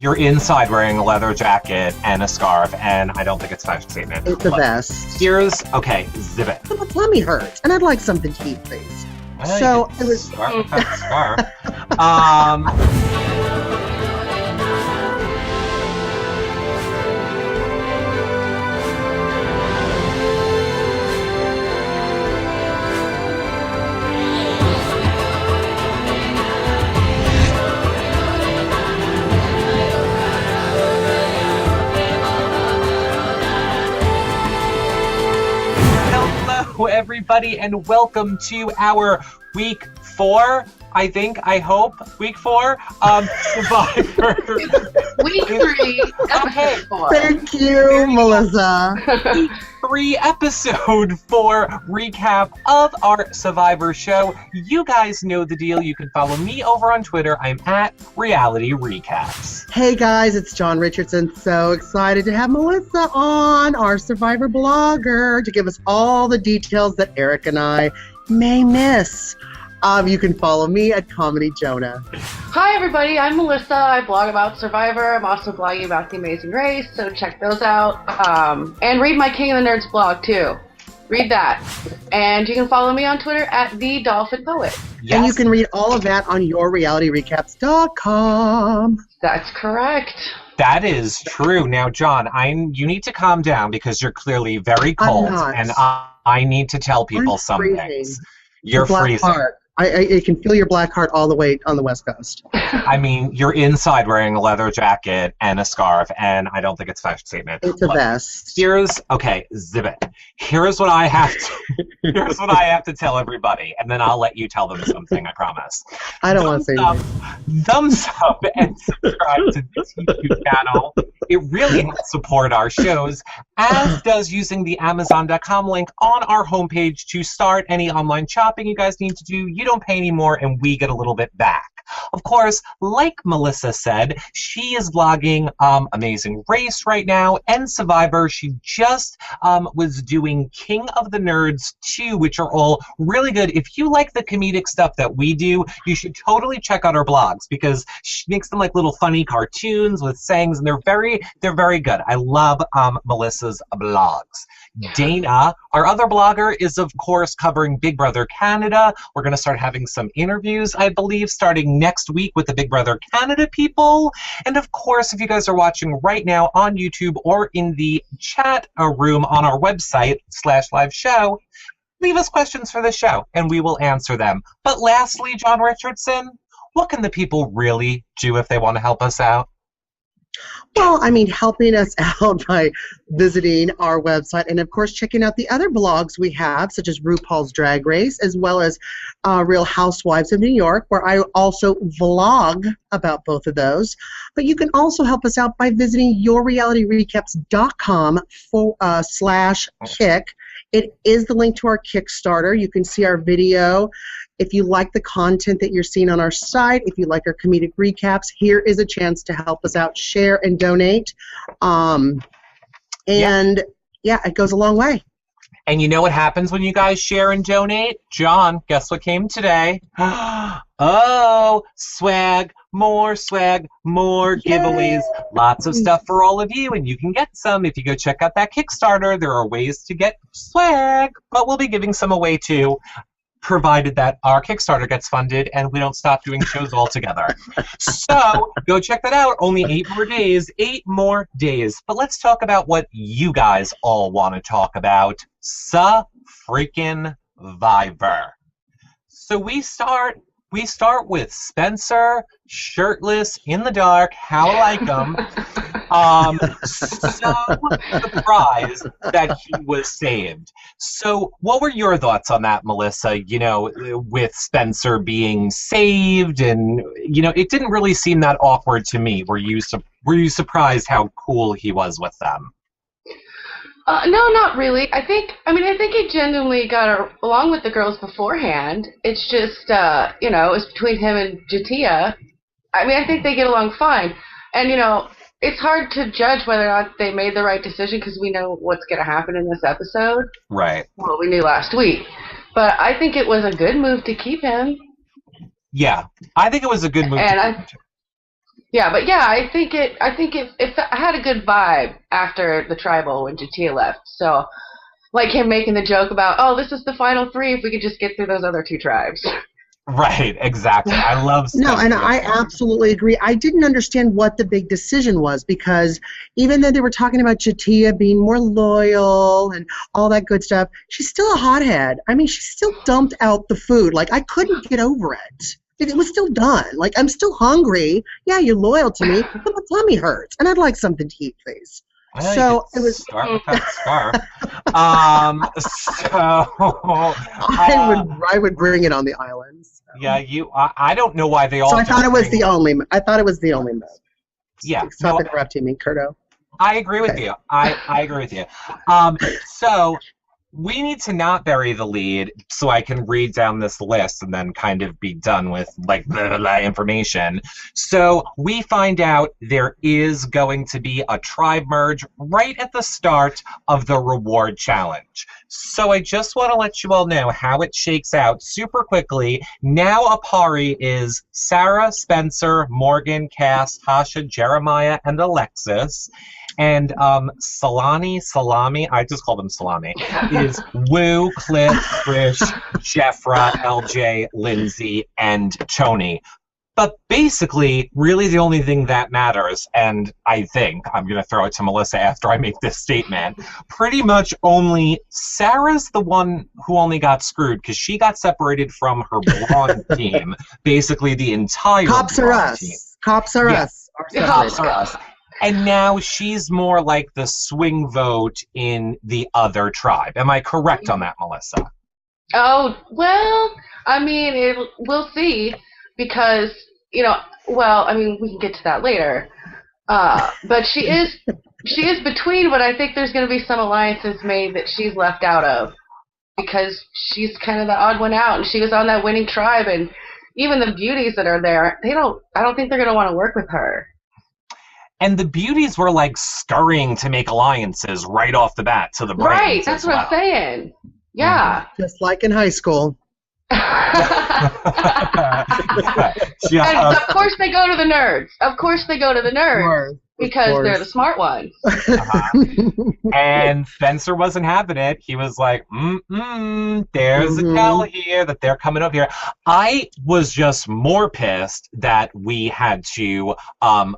you're inside wearing a leather jacket and a scarf, and I don't think it's a fashion statement. It's the best. Okay, zip it. My tummy hurts, and I'd like something to eat, please. Well, So you it can was. start with that scarf. Hello, everybody, and welcome to our week 4. I hope, week 4, Survivor. Week 3, episode 4. Thank you, Melissa. Week 3, episode 4 recap of our Survivor show. You guys know the deal. You can follow me over on Twitter. I'm at Reality Recaps. Hey guys, it's John Richardson. So excited to have Melissa on, our Survivor blogger, to give us all the details that Eric and I may miss. You can follow me at Comedy Jonah. Hi everybody, I'm Melissa. I blog about Survivor. I'm also blogging about The Amazing Race, so check those out. And read my King of the Nerds blog too. Read that. And you can follow me on Twitter at The Dolphin Poet. Yes. And you can read all of that on yourrealityrecaps.com. That's correct. That is true. Now, John, you need to calm down because you're clearly very cold, and I need to tell people some things. You're freezing. Heart. I can feel your black heart all the way on the West Coast. I mean, you're inside wearing a leather jacket and a scarf, and I don't think it's a fashion statement. It's the best. Okay, zip it. Here's what I have to tell everybody, and then I'll let you tell them something, I promise. I don't want to say anything. Thumbs up and subscribe to this YouTube channel. It really helps support our shows, as does using the Amazon.com link on our homepage to start any online shopping you guys need to do. You don't pay any more, and we get a little bit back. Of course, like Melissa said, she is blogging Amazing Race right now and Survivor. She just was doing King of the Nerds 2, which are all really good. If you like the comedic stuff that we do, you should totally check out our blogs because she makes them like little funny cartoons with sayings, and they're very good. I love Melissa's blogs. Dana, our other blogger, is of course covering Big Brother Canada. We're going to start having some interviews, I believe, starting next week with the Big Brother Canada people. And of course, if you guys are watching right now on YouTube or in the chat room on our website /live show, leave us questions for the show and we will answer them. But lastly, John Richardson, what can the people really do if they want to help us out? Well, I mean, helping us out by visiting our website and, of course, checking out the other blogs we have, such as RuPaul's Drag Race, as well as Real Housewives of New York, where I also vlog about both of those. But you can also help us out by visiting yourrealityrecaps.com/kick. It is the link to our Kickstarter. You can see our video. If you like the content that you're seeing on our site, if you like our comedic recaps, here is a chance to help us out, share and donate. It goes a long way. And you know what happens when you guys share and donate? John, guess what came today? Oh, swag, more giveaways, lots of stuff for all of you, and you can get some if you go check out that Kickstarter. There are ways to get swag, but we'll be giving some away too, provided that our Kickstarter gets funded and we don't stop doing shows altogether. So go check that out. Only 8 more days. But let's talk about what you guys all want to talk about. Freaking-Vivor. So we start with Spencer, shirtless, in the dark, how I like him. So surprised that he was saved. So what were your thoughts on that, Melissa? You know, with Spencer being saved, and you know, it didn't really seem that awkward to me. Were you surprised how cool he was with them? No, not really. I think he genuinely got along with the girls beforehand. It's just, it was between him and Jatia. I mean, I think they get along fine. And, it's hard to judge whether or not they made the right decision because we know what's going to happen in this episode. Right. Well, we knew last week. But I think it was a good move to keep him. Yeah, I think it was a good move to keep him. Yeah, but yeah, I think it had a good vibe after the tribal when Jatia left. So, like him making the joke about, oh, this is the final three if we could just get through those other two tribes. Right, exactly. I love No, and Spencer. I absolutely agree. I didn't understand what the big decision was because even though they were talking about Chatia being more loyal and all that good stuff, she's still a hothead. I mean, she still dumped out the food. Like, I couldn't get over it. It was still done. Like, I'm still hungry. Yeah, you're loyal to me, but my tummy hurts, and I'd like something to eat, please. Well, So you it was. could start with that scarf. I would bring it on the islands. Yeah, I don't know why they all. So I thought it was bring- the only. I thought it was the only move. Yeah, Stop no, interrupting me, Curto. I agree with you. I agree with you. So we need to not bury the lead so I can read down this list and then kind of be done with like blah, blah, blah information. So we find out there is going to be a tribe merge right at the start of the reward challenge. So I just want to let you all know how it shakes out super quickly. Now Apari is Sarah, Spencer, Morgan, Cass, Tasha, Jeremiah, and Alexis. And Salami, I just call them Salami, is Woo, Cliff, Trish, Jeffra, LJ, Lindsay, and Tony. But basically, really the only thing that matters, and I think I'm going to throw it to Melissa after I make this statement, pretty much only Sarah's the one who only got screwed because she got separated from her blonde team. Basically, the entire Cops are blonde us. team. Cops are Yeah. us. Cops are us. And now she's more like the swing vote in the other tribe. Am I correct on that, Melissa? Oh, well, I mean, we'll see, because, well, I mean, we can get to that later. But she is between, but I think there's going to be some alliances made that she's left out of, because she's kind of the odd one out, and she was on that winning tribe, and even the beauties that are there, I don't think they're going to want to work with her. And the beauties were like scurrying to make alliances right off the bat to the brains. Right, that's what I'm saying. Yeah. Just like in high school. Yeah, And of course they go to the nerds. Of course they go to the nerds. Because they're the smart ones. And Spencer wasn't having it. He was like, there's a tell here that they're coming up here. I was just more pissed that we had to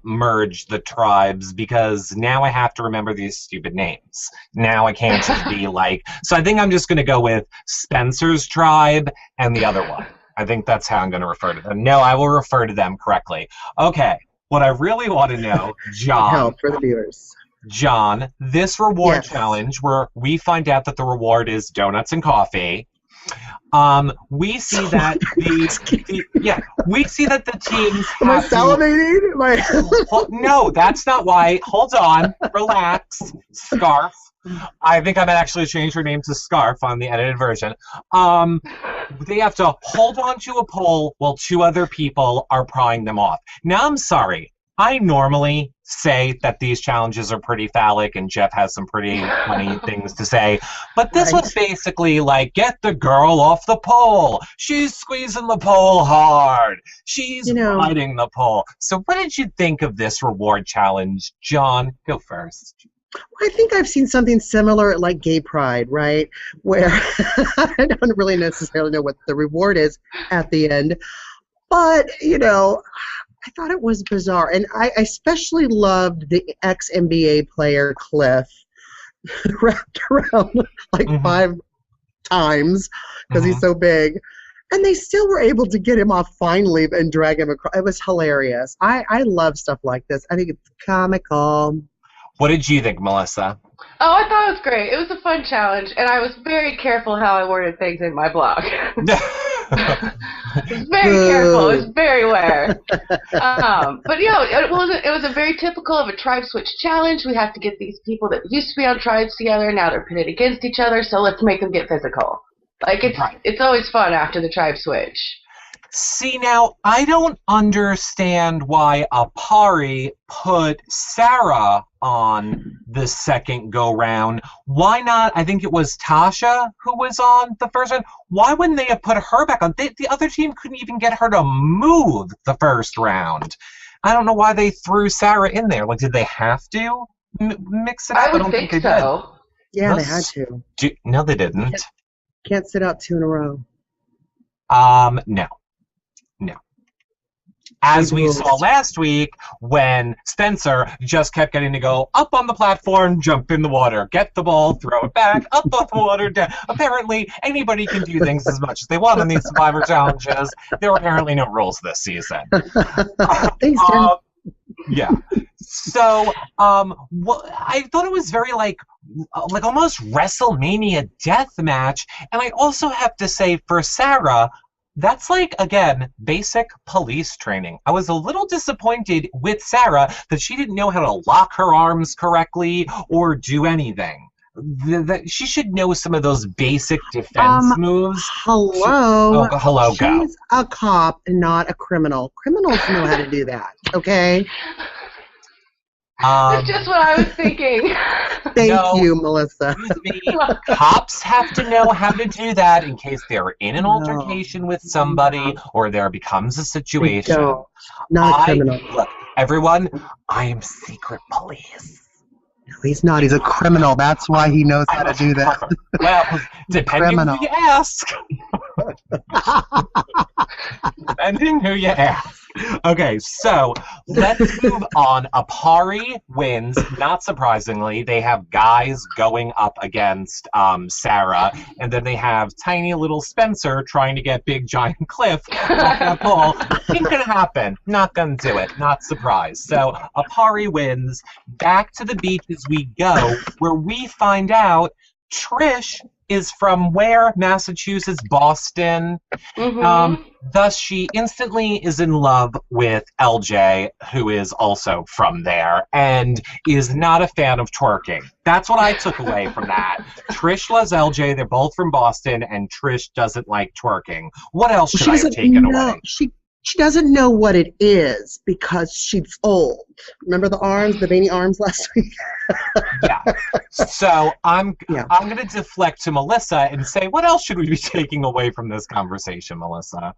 merge the tribes because now I have to remember these stupid names. Now I can't just be like, so I think I'm just going to go with Spencer's tribe and the other one. I think that's how I'm going to refer to them. No, I will refer to them correctly. Okay. What I really want to know, John. Help for the viewers. John, this reward challenge where we find out that the reward is donuts and coffee. We see that we see that the teams Am I have salivating? No, that's not why. Hold on. Relax. Scarf. I think I might actually change her name to Scarf on the edited version. They have to hold on to a pole while two other people are prying them off. Now, I'm sorry. I normally say that these challenges are pretty phallic and Jeff has some pretty funny things to say. But this was basically like, get the girl off the pole. She's squeezing the pole hard. She's riding the pole. So what did you think of this reward challenge? John, go first. I think I've seen something similar at like Gay Pride, right? Where I don't really necessarily know what the reward is at the end. But, I thought it was bizarre. And I especially loved the ex-NBA player, Cliff, wrapped around like 5 times because he's so big. And they still were able to get him off finally and drag him across. It was hilarious. I love stuff like this. I think it's comical. What did you think, Melissa? Oh, I thought it was great. It was a fun challenge, and I was very careful how I worded things in my blog. I was very careful. It was very aware. But it was a very typical of a tribe switch challenge. We have to get these people that used to be on tribes together. Now they're pitted against each other, so let's make them get physical. Like it's always fun after the tribe switch. See, now, I don't understand why Apari put Sarah on the second go-round. Why not, I think it was Tasha who was on the first round. Why wouldn't they have put her back on? The other team couldn't even get her to move the first round. I don't know why they threw Sarah in there. Like, did they have to mix it up? I would think so. Yeah, they had to. No, they didn't. Can't sit out 2 in a row. No. As we saw last week, when Spencer just kept getting to go up on the platform, jump in the water, get the ball, throw it back, up on the water, down. Apparently, anybody can do things as much as they want on these Survivor challenges. There were apparently no rules this season. Thanks, Jen. Yeah. So, I thought it was very like almost WrestleMania death match, and I also have to say for Sarah, that's like, again, basic police training. I was a little disappointed with Sarah that she didn't know how to lock her arms correctly or do anything. She should know some of those basic defense moves. Hello. Hello, go. She's a cop and not a criminal. Criminals know how to do that, okay? That's just what I was thinking. Thank you, Melissa. Cops have to know how to do that in case they're in an altercation with somebody or there becomes a situation. Not a criminal. Look, everyone, I am secret police. No, he's not. He's a criminal. That's why he knows how to do that. Well, depending who you ask. Depending who you ask. Okay, so let's move on. Apari wins. Not surprisingly, they have guys going up against Sarah, and then they have tiny little Spencer trying to get big giant Cliff off that pole. Ain't gonna happen. Not gonna do it. Not surprised. So Apari wins. Back to the beach as we go, where we find out Trish is from where? Massachusetts, Boston. Mm-hmm. Thus, she instantly is in love with LJ, who is also from there, and is not a fan of twerking. That's what I took away from that. Trish loves LJ. They're both from Boston, and Trish doesn't like twerking. What else should I have taken away? She doesn't know what it is because she's old. Remember the arms, the veiny arms last week? Yeah. So I'm going to deflect to Melissa and say, what else should we be taking away from this conversation, Melissa?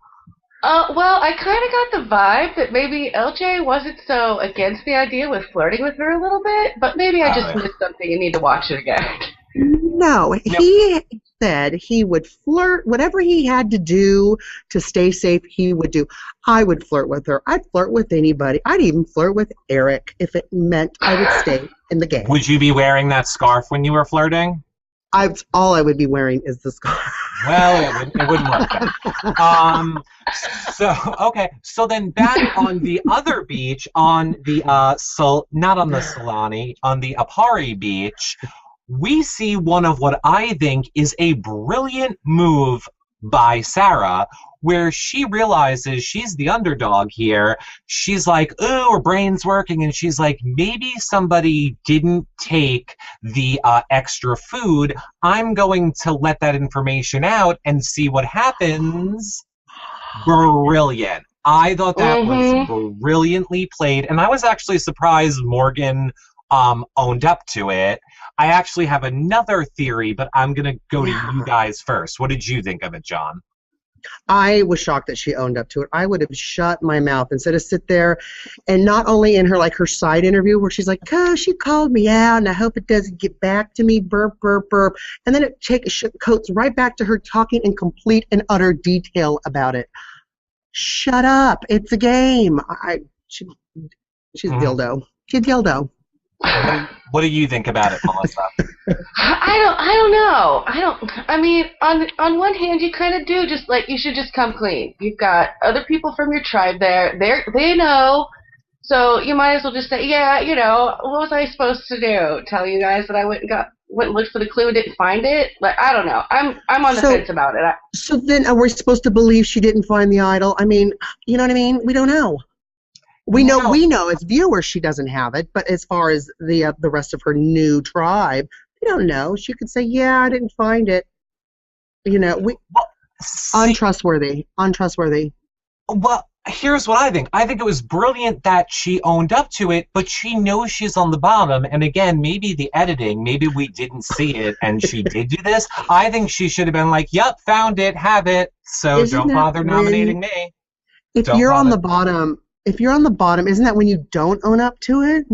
Well, I kind of got the vibe that maybe LJ wasn't so against the idea with flirting with her a little bit, but maybe I just missed something and need to watch it again. No, he said he would flirt. Whatever he had to do to stay safe, he would do. I would flirt with her. I'd flirt with anybody. I'd even flirt with Eric if it meant I would stay in the game. Would you be wearing that scarf when you were flirting? All I would be wearing is the scarf. Well, it wouldn't work then. So then back on the other beach, on the not on the Solani, on the Apari beach, we see one of what I think is a brilliant move by Sarah, where she realizes she's the underdog here. She's like, ooh, her brain's working, and she's like, maybe somebody didn't take the extra food. I'm going to let that information out and see what happens. Brilliant. I thought that was brilliantly played, and I was actually surprised Morgan owned up to it. I actually have another theory, but I'm going to go to you guys first. What did you think of it, John? I was shocked that she owned up to it. I would have shut my mouth instead of sit there and not only in her side interview where she's like, oh, she called me out and I hope it doesn't get back to me, burp, burp, burp. And then it coats right back to her talking in complete and utter detail about it. Shut up. It's a game. She's dildo. She's dildo. What do you think about it, Melissa? I don't know. I mean, on one hand, you kind of do just like, you should just come clean. You've got other people from your tribe there. They know. So you might as well just say, yeah, what was I supposed to do? Tell you guys that I went and looked for the clue and didn't find it? Like, I don't know. I'm on the fence about it. So then are we supposed to believe she didn't find the idol? I mean, you know what I mean? We don't know. We know as viewers she doesn't have it, but as far as the rest of her new tribe, we don't know. She could say, yeah, I didn't find it. Untrustworthy. Well, here's what I think. I think it was brilliant that she owned up to it, but she knows she's on the bottom. And again, maybe the editing, maybe we didn't see it and she did do this. I think she should have been like, yep, found it, have it. So don't bother nominating me. If you're on the bottom, if you're on the bottom, isn't that when you don't own up to it?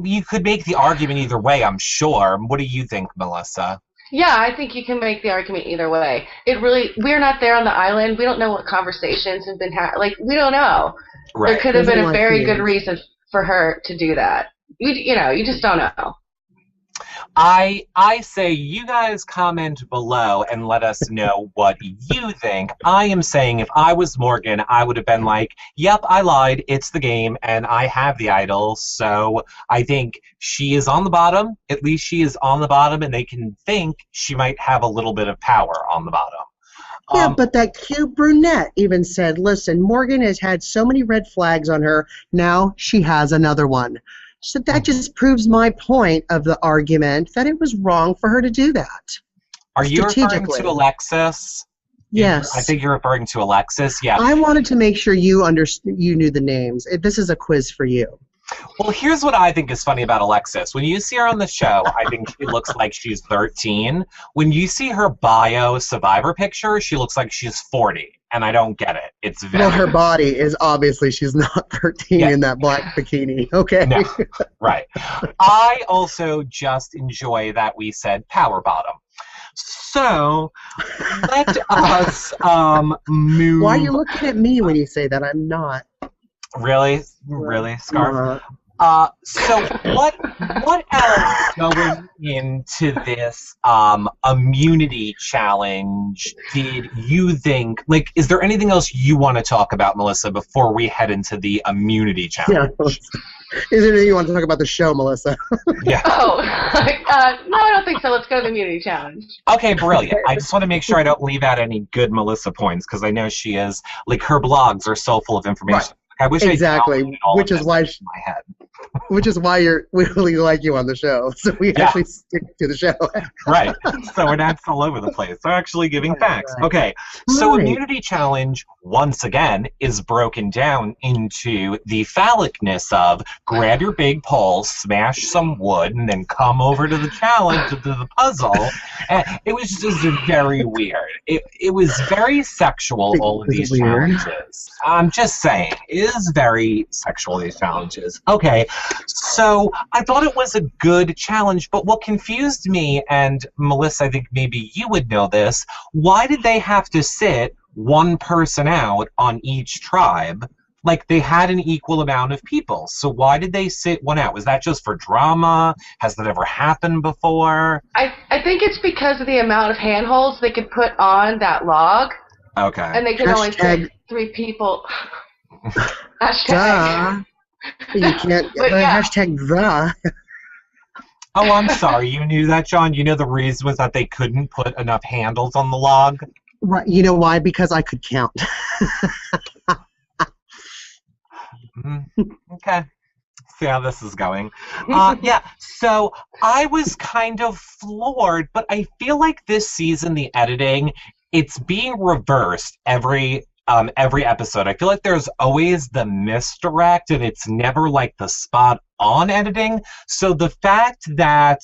You could make the argument either way, I'm sure. What do you think, Melissa? Yeah, I think you can make the argument either way. We're not there on the island. We don't know what conversations have been we don't know. Right. There could have been a very good reason for her to do that. You just don't know. I say you guys comment below and let us know what you think. I am saying if I was Morgan, I would have been like, yep, I lied. It's the game, and I have the idol. So I think she is on the bottom. At least she is on the bottom, and they can think she might have a little bit of power on the bottom. Yeah, but that cute brunette even said, listen, Morgan has had so many red flags on her. Now she has another one. So that just proves my point of the argument that it was wrong for her to do that. Are you referring to Alexis? Yes. I think you're referring to Alexis, yeah. I wanted to make sure you knew the names. This is a quiz for you. Well, here's what I think is funny about Alexis. When you see her on the show, I think she looks like she's 13. When you see her bio Survivor picture, she looks like she's 40. And I don't get it. It's very... Well, her body is obviously she's not 13 in that black bikini. Okay. No, right. I also just enjoy that we said power bottom. So let us move... Why are you looking at me when you say that? I'm not. Really? Really, Scarf? So what else going into this immunity challenge did you think, is there anything else you want to talk about, Melissa, before we head into the immunity challenge? Yeah. Is there anything you want to talk about the show, Melissa? Yeah. Oh, no, I don't think so. Let's go to the immunity challenge. Okay, brilliant. I just want to make sure I don't leave out any good Melissa points, because I know she is, her blogs are so full of information. Right. I wish exactly, which is why in my head. Which is why we really like you on the show, so we actually stick to the show. Right, so we're not all over the place. They're actually giving facts. Right. Okay, so immunity challenge, once again, is broken down into the phallicness of grab your big pole, smash some wood, and then come over to the challenge, to the puzzle. And it was just very weird. It was very sexual, all of these challenges. I'm just saying, it is very sexual, these challenges. Okay, so I thought it was a good challenge, but what confused me, and Melissa, I think maybe you would know this, why did they have to sit one person out on each tribe? They had an equal amount of people, so why did they sit one out? Was that just for drama? Has that ever happened before? I think it's because of the amount of handholds they could put on that log. Okay. And they could only take 3 people. Hashtag. You can't. Hashtag the. Oh, I'm sorry. You knew that, John? You know the reason was that they couldn't put enough handles on the log? Right. You know why? Because I could count. Okay. See how this is going. Yeah, so I was kind of floored, but I feel like this season, the editing, it's being reversed every episode. I feel like there's always the misdirect, and it's never the spot-on editing. So the fact that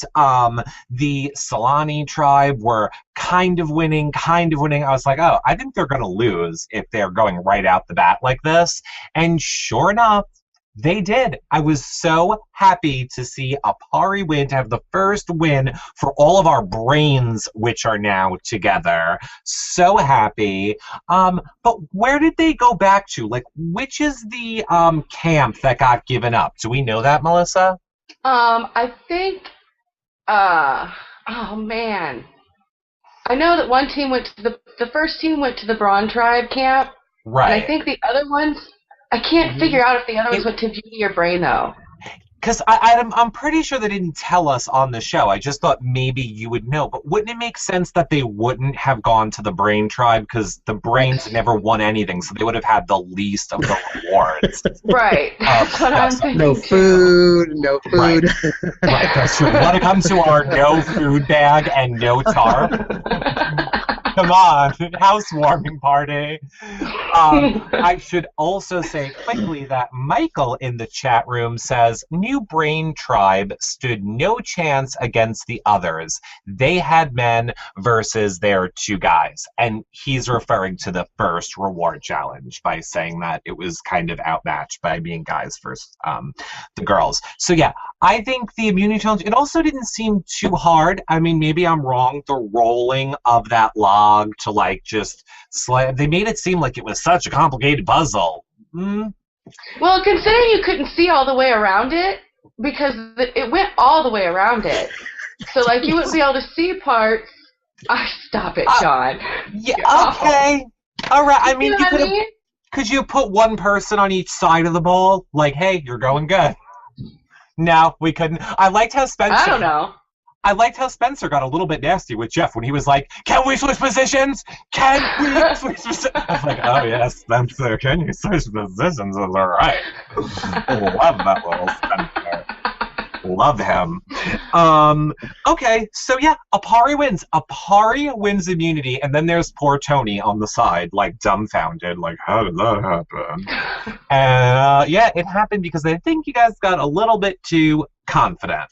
the Solani tribe were kind of winning, I was like, oh, I think they're going to lose if they're going right out the bat like this. And sure enough, they did. I was so happy to see Apari win, to have the first win for all of our brains, which are now together. So happy. But where did they go back to? Which is the camp that got given up? Do we know that, Melissa? I think, oh man. I know that one team went to the first team went to the Braun tribe camp. Right. And I think the other ones, I can't figure out if the other ones went to Beauty or Brain, though. Because I'm pretty sure they didn't tell us on the show. I just thought maybe you would know. But wouldn't it make sense that they wouldn't have gone to the Brain tribe? Because the Brains never won anything, so they would have had the least of the rewards. Right. That's what I'm thinking. No food, no food. Right, that's true. Want to come to our no food bag and no tarp? Come on, housewarming party. I should also say quickly that Michael in the chat room says, New Brain Tribe stood no chance against the others. They had men versus their 2 guys. And he's referring to the first reward challenge by saying that it was kind of outmatched by being guys versus the girls. So yeah, I think the immunity challenge, it also didn't seem too hard. I mean, maybe I'm wrong. The rolling of that log to like just they made it seem like it was such a complicated puzzle. Well, considering you couldn't see all the way around it, because it went all the way around it. So, like, you wouldn't be able to see parts. Stop it, John. Yeah, okay. All right. I mean, you know what I mean? Could you put one person on each side of the ball? Like, hey, you're going good. No, we couldn't. I liked how Spencer... I don't know. I liked how Spencer got a little bit nasty with Jeff when he was like, can we switch positions? Can we switch positions? I was like, oh, yes, Spencer, can you switch positions? All right. Love that little Spencer. Love him. Okay, so yeah, Apari wins. Apari wins immunity, and then there's poor Tony on the side, like dumbfounded, like, how did that happen? And yeah, it happened because I think you guys got a little bit too confident.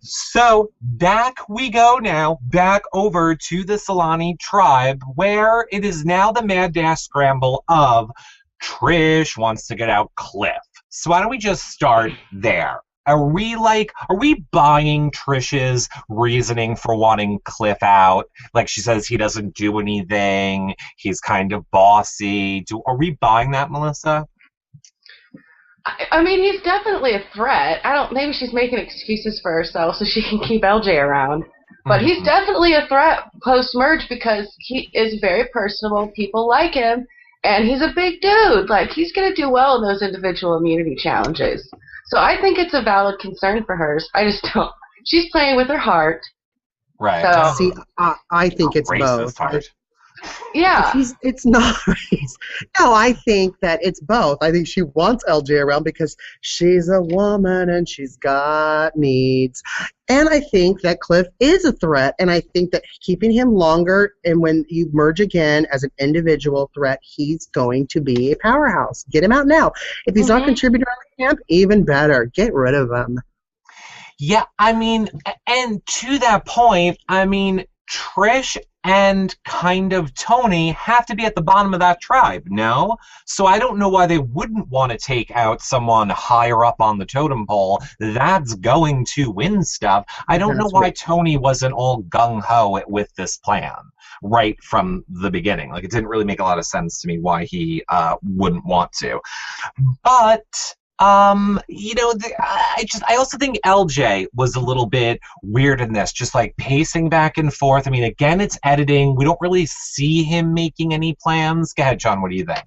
So back we go now, back over to the Solani tribe, where it is now the mad dash scramble of Trish wants to get out Cliff. So why don't we just start there? Are we buying Trish's reasoning for wanting Cliff out? Like she says he doesn't do anything, he's kind of bossy. Are we buying that, Melissa? I mean, he's definitely a threat. Maybe she's making excuses for herself so she can keep LJ around. But he's definitely a threat post-merge because he is very personable. People like him, and he's a big dude. Like, he's going to do well in those individual immunity challenges. So I think it's a valid concern for hers. I just don't. She's playing with her heart. Right. So, see, I think it's both. Yeah. It's not. No, I think that it's both. I think she wants LJ around because she's a woman and she's got needs. And I think that Cliff is a threat, and I think that keeping him longer, and when you merge again as an individual threat, he's going to be a powerhouse. Get him out now. If he's not contributing on the camp, even better. Get rid of him. Yeah, I mean, and to that point, I mean, Trish and kind of Tony have to be at the bottom of that tribe, no? So I don't know why they wouldn't want to take out someone higher up on the totem pole that's going to win stuff. I don't know why Tony wasn't all gung-ho with this plan right from the beginning. Like, it didn't really make a lot of sense to me why he wouldn't want to. But... you know, I also think LJ was a little bit weird in this, just like pacing back and forth. I mean, again, it's editing. We don't really see him making any plans. Go ahead, John. What do you think?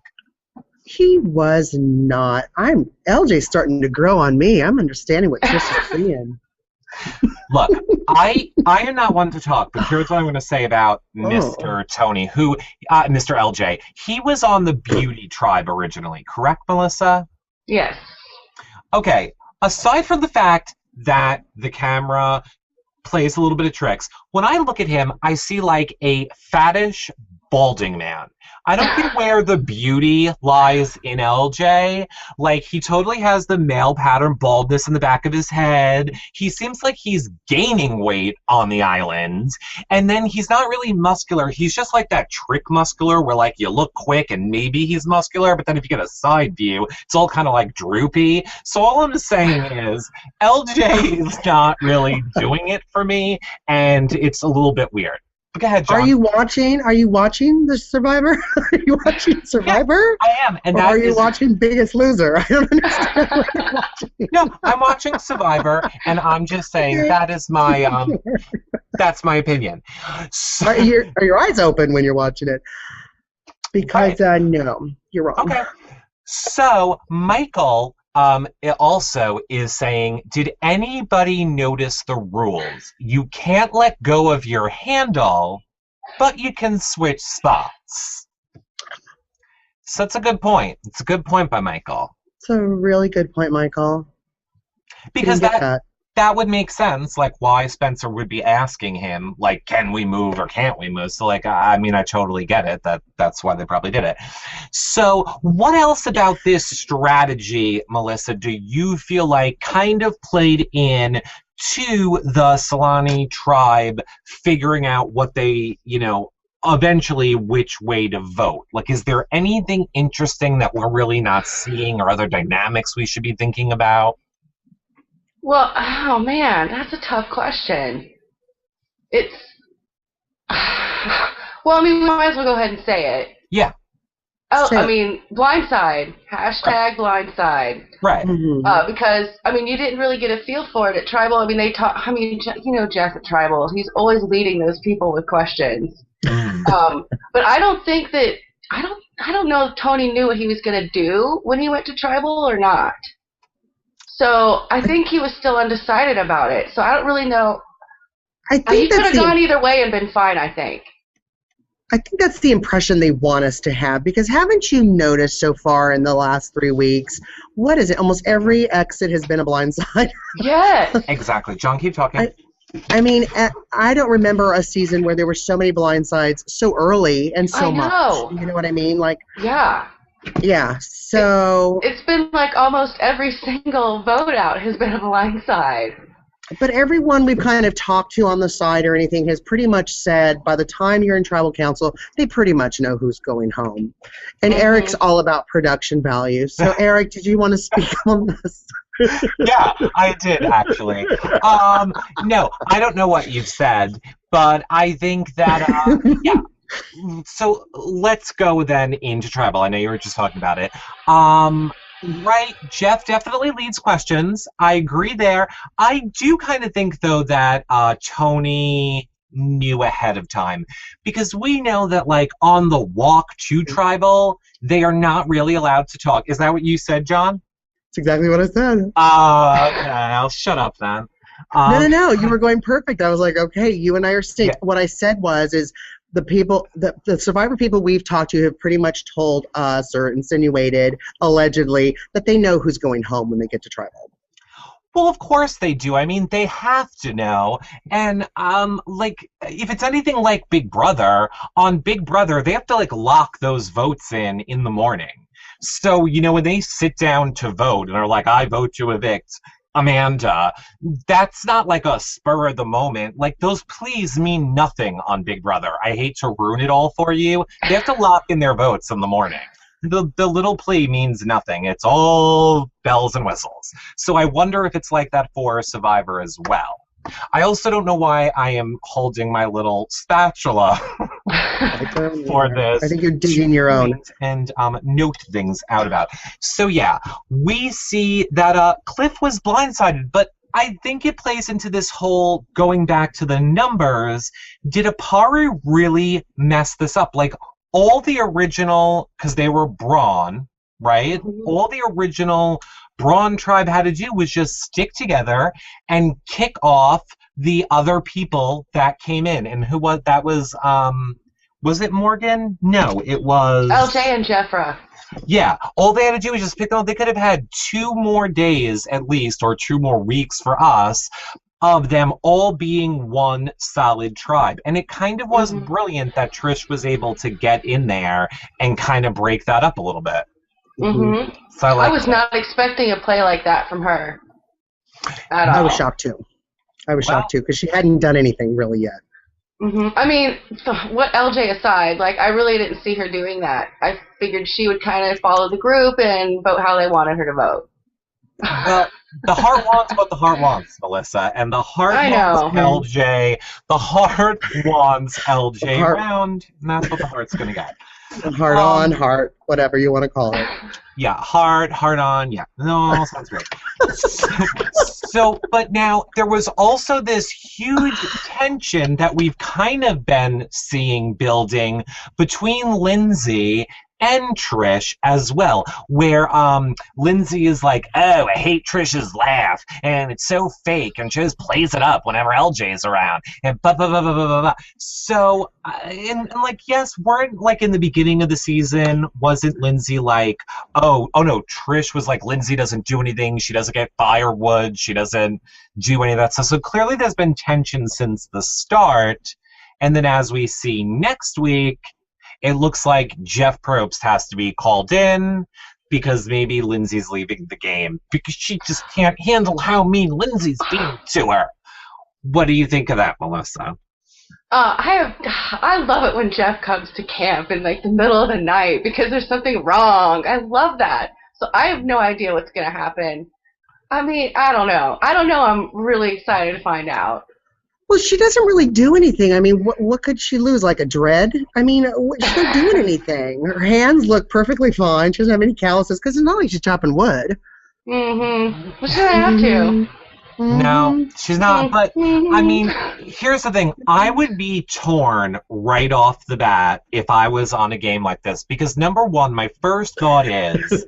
He was not. LJ's starting to grow on me. I'm understanding what Trish is saying. Look, I am not one to talk, but here's what I'm going to say about Mr. Tony, Mr. LJ. He was on the Beauty Tribe originally, correct, Melissa? Yes. Okay, aside from the fact that the camera plays a little bit of tricks, when I look at him, I see like a fattish, balding man. I don't get where the beauty lies in LJ. Like, he totally has the male pattern baldness in the back of his head. He seems like he's gaining weight on the island. And then he's not really muscular. He's just like that trick muscular where, like, you look quick and maybe he's muscular, but then if you get a side view, it's all kind of, like, droopy. So all I'm saying is LJ is not really doing it for me, and it's a little bit weird. Go ahead, John. Are you watching the Survivor? Are you watching Survivor? Yeah, I am. And or are you watching Biggest Loser? I don't understand what you're watching. No, I'm watching Survivor, and I'm just saying that is my that's my opinion. So, are your eyes open when you're watching it? Because no, you're wrong. Okay. So Michael it also is saying, did anybody notice the rules? You can't let go of your handle, but you can switch spots. So that's a good point. It's a good point by Michael. It's a really good point, Michael. Because that that would make sense, like why Spencer would be asking him, like, can we move or can't we move? So, like, I mean, I totally get it. That's why they probably did it. So, what else about this strategy, Melissa, do you feel like kind of played in to the Solani tribe figuring out what they, eventually which way to vote? Like, is there anything interesting that we're really not seeing or other dynamics we should be thinking about? Well, oh man, that's a tough question. It's well, I mean, we might as well go ahead and say it. Yeah. Oh, I mean, blindside. Hashtag blindside. Right. Mm-hmm. Because, I mean, you didn't really get a feel for it at Tribal. I mean, Jeff at Tribal. He's always leading those people with questions. But I don't think that, I don't know if Tony knew what he was going to do when he went to Tribal or not. So I think he was still undecided about it. So I don't really know. I think he could have gone either way and been fine, I think. I think that's the impression they want us to have, because haven't you noticed so far in the last 3 weeks, what is it? Almost every exit has been a blindside. Yes. Exactly. John, keep talking. I mean, I don't remember a season where there were so many blindsides so early and so much. You know what I mean? Like. Yeah. Yeah. So. It's been like almost every single vote out has been a blindside. But everyone we've kind of talked to on the side or anything has pretty much said by the time you're in tribal council, they pretty much know who's going home. And Eric's all about production value. So, Eric, did you want to speak on this? Yeah, I did, actually. No, I don't know what you've said, but I think that, yeah. So let's go then into tribal. I know you were just talking about it. Right, Jeff definitely leads questions. I agree there. I do kind of think, though, that Tony knew ahead of time, because we know that, like, on the walk to tribal, they are not really allowed to talk. Is that what you said, John? That's exactly what I said. Okay, I'll shut up then. No, you were going perfect. I was like, okay, you and I are synced. Yeah. What I said is the people, the Survivor people we've talked to have pretty much told us or insinuated, allegedly, that they know who's going home when they get to tribal. Well, of course they do. I mean, they have to know. And, like, if it's anything like Big Brother, on Big Brother, they have to, like, lock those votes in the morning. So, when they sit down to vote and are like, I vote to evict Amanda, that's not like a spur of the moment. Like, those pleas mean nothing on Big Brother. I hate to ruin it all for you. They have to lock in their votes in the morning. The little plea means nothing. It's all bells and whistles. So I wonder if it's like that for Survivor as well. I also don't know why I am holding my little spatula for this. I think you're digging your own. And note things out about. So yeah, we see that Cliff was blindsided, but I think it plays into this whole going back to the numbers. Did Aparu really mess this up? Like, all the original, because they were Brawn, right? Mm-hmm. All the original Brawn tribe had to do was just stick together and kick off the other people that came in. And who was that? Was it Morgan? No, it was LJ and Jeffra. Yeah, all they had to do was just pick them up. They could have had 2 more days at least, or 2 more weeks for us, of them all being one solid tribe. And it kind of was brilliant that Trish was able to get in there and kind of break that up a little bit. Mm-hmm. So I was not expecting a play like that from her at all. I was shocked too. Shocked too, because she hadn't done anything really yet. Mm-hmm. I mean, what LJ aside, like, I really didn't see her doing that. I figured she would kind of follow the group and vote how they wanted her to vote. Well, the heart wants what the heart wants, Melissa, and the heart wants LJ. The heart wants LJ round, and that's what the heart's gonna get. Heart on, heart, whatever you want to call it. Yeah, heart on, yeah. No, sounds great. So, but now, there was also this huge tension that we've kind of been seeing building between Lindsay and Trish as well, where Lindsay is like, oh, I hate Trish's laugh, and it's so fake, and she just plays it up whenever LJ's around, and blah, blah, blah, blah, blah, blah, blah. So, and like, yes, weren't, like, in the beginning of the season, wasn't Lindsay like, oh no, Trish was like, Lindsay doesn't do anything, she doesn't get firewood, she doesn't do any of that stuff. So clearly there's been tension since the start, and then as we see next week, it looks like Jeff Probst has to be called in because maybe Lindsay's leaving the game because she just can't handle how mean Lindsay's being to her. What do you think of that, Melissa? I love it when Jeff comes to camp in like the middle of the night because there's something wrong. I love that. So I have no idea what's going to happen. I mean, I don't know. I'm really excited to find out. Well, she doesn't really do anything. I mean, what could she lose? Like a dread? I mean, she's not doing anything. Her hands look perfectly fine. She doesn't have any calluses because it's not like she's chopping wood. Mm-hmm. But she doesn't have to. No, she's not. But, I mean, here's the thing. I would be torn right off the bat if I was on a game like this. Because, number one, my first thought is,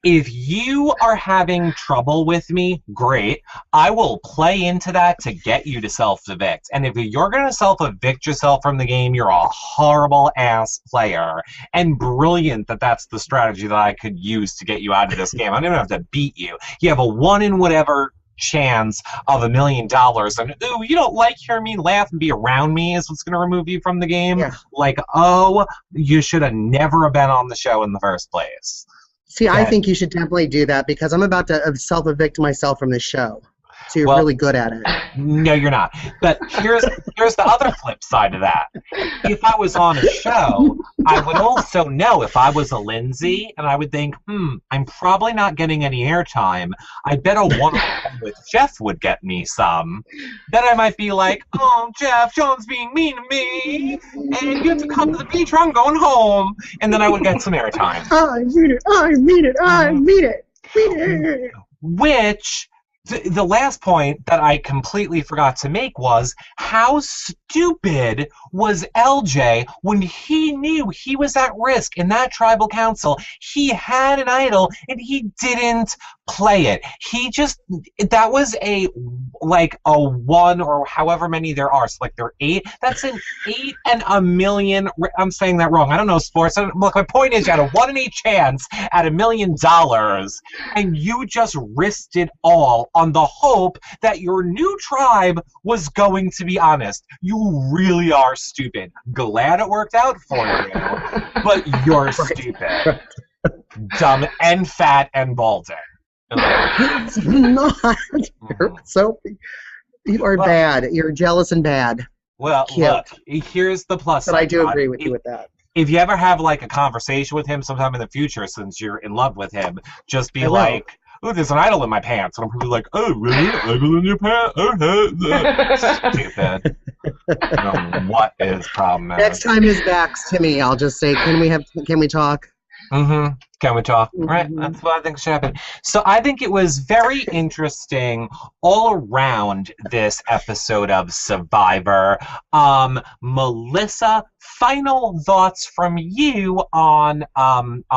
if you are having trouble with me, great. I will play into that to get you to self-evict. And if you're going to self-evict yourself from the game, you're a horrible-ass player. And brilliant that that's the strategy that I could use to get you out of this game. I don't even have to beat you. You have a 1 in whatever chance of $1 million, and ooh, you don't like hearing me laugh and be around me is what's going to remove you from the game. Yeah. Like, oh, you should have never been on the show in the first place. See, I think you should definitely do that because I'm about to self-evict myself from this show. So you're really good at it. No, you're not. But here's the other flip side of that. If I was on a show, I would also know if I was a Lindsay, and I would think, I'm probably not getting any airtime. I bet a one-on-one with Jeff would get me some. Then I might be like, oh, Jeff, John's being mean to me, and you have to come to the beach or I'm going home. And then I would get some airtime. I mean it, I mean it, I mean it, mean it. Which... The last point that I completely forgot to make was how stupid was LJ when he knew he was at risk in that tribal council. He had an idol and he didn't play it. That was a 1 or however many there are. So like there are 8. That's an 8 in a million. I'm saying that wrong. I don't know sports. Look, my point is you had a 1 in 8 chance at $1 million and you just risked it all on the hope that your new tribe was going to be honest. You really are stupid. Glad it worked out for you, but you're stupid. Dumb and fat and balding. It's not. You are bad. You're jealous and bad. Well, look, here's the plus side. But I do agree with you with that. If you ever have like a conversation with him sometime in the future, since you're in love with him, just be like, "Oh, there's an idol in my pants," and I'm probably like, "Oh, really? Idol in your pants? Okay." Stupid. What is the problem? Next time his back's to me, I'll just say, "Can we talk?" Mm-hmm. Can we talk? Right? That's what I think should happen. So I think it was very interesting all around this episode of Survivor. Melissa, final thoughts from you on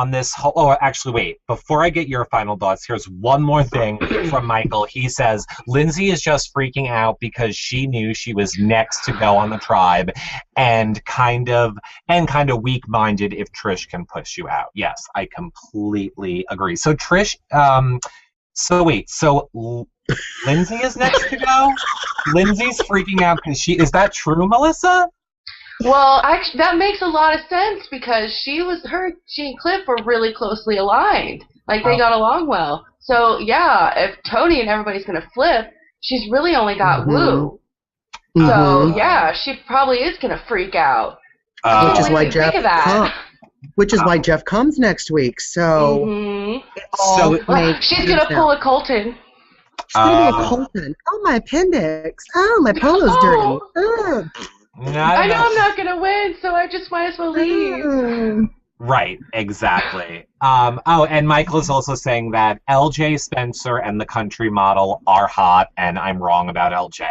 this whole... Oh, actually, wait. Before I get your final thoughts, here's one more thing from Michael. He says, Lindsay is just freaking out because she knew she was next to go on the tribe and kind of weak-minded if Trish can push you out. Yes, I completely agree. So Trish, so Lindsay is next to go? Lindsay's freaking out because is that true, Melissa? Well, actually, that makes a lot of sense because she and Cliff were really closely aligned. Like, they got along well. So, yeah, if Tony and everybody's going to flip, she's really only got Woo. So, yeah, she probably is going to freak out. Which is why Jeff comes next week. So, she's going to pull a Colton. She's going to do a Colton. Oh, my appendix. Oh, my polo's dirty. Oh. I know I'm not going to win, so I just might as well leave. Right, exactly. And Michael is also saying that LJ Spencer and the country model are hot, and I'm wrong about LJ.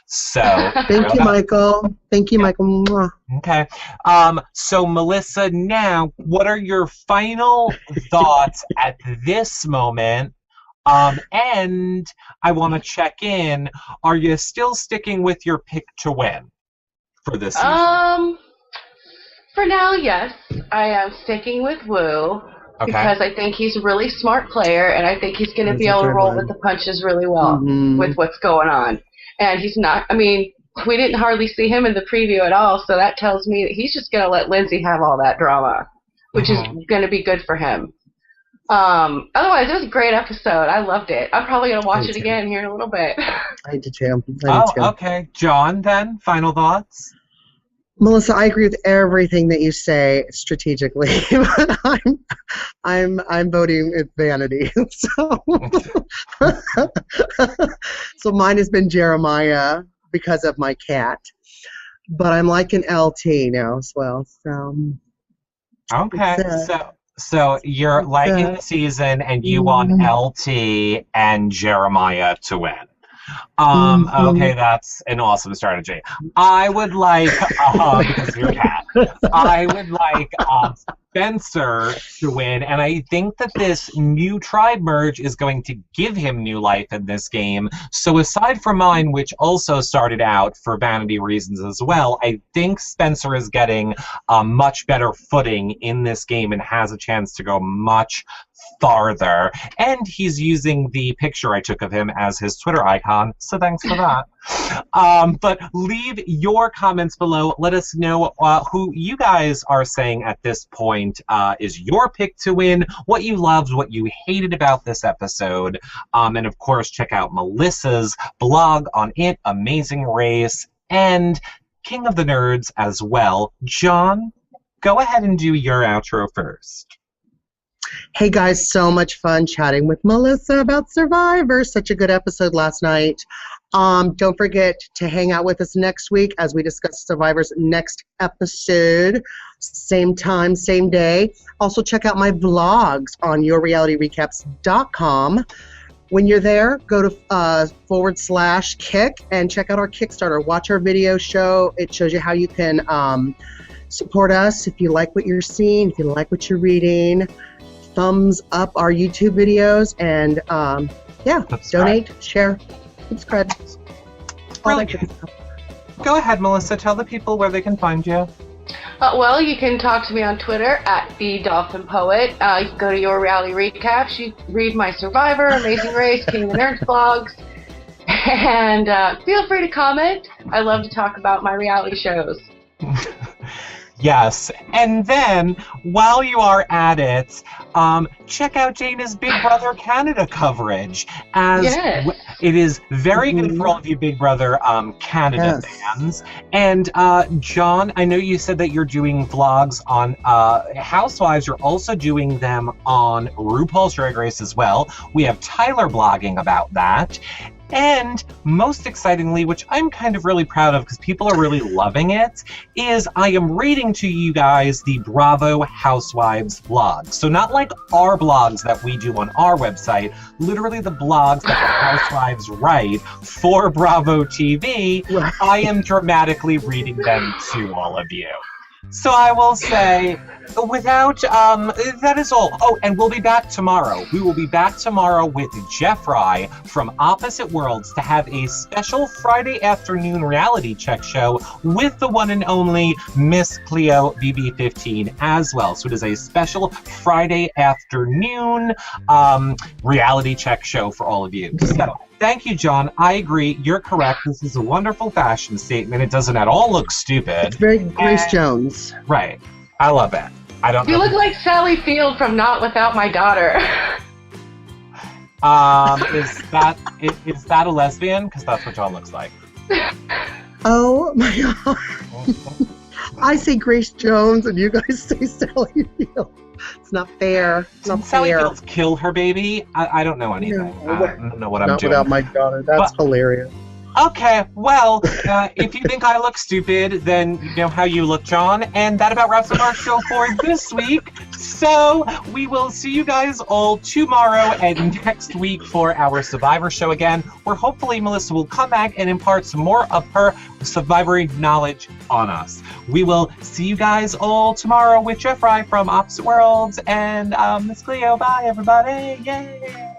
So Thank you, Michael. Thank you, Michael. Mwah. okay. So Melissa, now what are your final thoughts at this moment? And I want to check in. Are you still sticking with your pick to win for this season? For now, yes. I am sticking with Wu because I think he's a really smart player, and I think he's going to be able to roll with the punches really well with what's going on. And he's not, I mean, we didn't hardly see him in the preview at all, so that tells me that he's just going to let Lindsay have all that drama, which is going to be good for him. Otherwise, it was a great episode. I loved it. I'm probably going to watch it again here in a little bit. I did too. Okay. John, then, final thoughts? Melissa, I agree with everything that you say strategically, but I'm voting with vanity. So mine has been Jeremiah because of my cat, but I'm liking LT now as well. So okay, so you're liking the season, and you want LT and Jeremiah to win. Okay, that's an awesome strategy. I would like, because of your cat, I would like Spencer to win, and I think that this new tribe merge is going to give him new life in this game. So aside from mine, which also started out for vanity reasons as well, I think Spencer is getting a much better footing in this game and has a chance to go much farther. And he's using the picture I took of him as his Twitter icon, so thanks for that. But leave your comments below. Let us know who you guys are saying at this point is your pick to win, what you loved, what you hated about this episode. And of course, check out Melissa's blog on it, Amazing Race, and King of the Nerds as well. John, go ahead and do your outro first. Hey guys, so much fun chatting with Melissa about Survivor. Such a good episode last night. Don't forget to hang out with us next week as we discuss Survivor's next episode. Same time, same day. Also check out my vlogs on yourrealityrecaps.com. When you're there, go to /kick and check out our Kickstarter. Watch our video show. It shows you how you can support us if you like what you're seeing, if you like what you're reading. Thumbs up our YouTube videos, and donate, share, subscribe. Brilliant. Go ahead, Melissa. Tell the people where they can find you. Well, you can talk to me on Twitter at @TheDolphinPoet. You can go to Your Reality Recaps. You can read my Survivor, Amazing Race, King of the Nerds blogs. And feel free to comment. I love to talk about my reality shows. Yes, and then while you are at it, check out Jana's Big Brother Canada coverage. It is very good for all of you Big Brother Canada fans. And John, I know you said that you're doing vlogs on Housewives. You're also doing them on RuPaul's Drag Race as well. We have Tyler blogging about that. And most excitingly, which I'm kind of really proud of because people are really loving it, is I am reading to you guys the Bravo Housewives blog. So not like our blogs that we do on our website, literally the blogs that the Housewives write for Bravo TV. I am dramatically reading them to all of you. So I will say, that is all. Oh, and we'll be back tomorrow. We will be back tomorrow with Jeff Rye from Opposite Worlds to have a special Friday afternoon reality check show with the one and only Miss Cleo BB15 as well. So it is a special Friday afternoon reality check show for all of you. So thank you, John. I agree. You're correct. This is a wonderful fashion statement. It doesn't at all look stupid. It's very Grace Jones. Right. I love it. I don't. You look like Sally Field from Not Without My Daughter. Is that a lesbian? Because that's what John looks like. Oh my God. I say Grace Jones and you guys say Sally Field. It's not fair. It's not Sally fair. Fields kill her baby? I don't know anything. I don't know what I'm doing. Not Without My Daughter. That's hilarious. Okay, well, if you think I look stupid, then you know how you look, John. And that about wraps up our show for this week. So we will see you guys all tomorrow and next week for our Survivor show again, where hopefully Melissa will come back and impart some more of her Survivor knowledge on us. We will see you guys all tomorrow with Jeffrey from Opposite Worlds and Miss Cleo. Bye, everybody. Yay!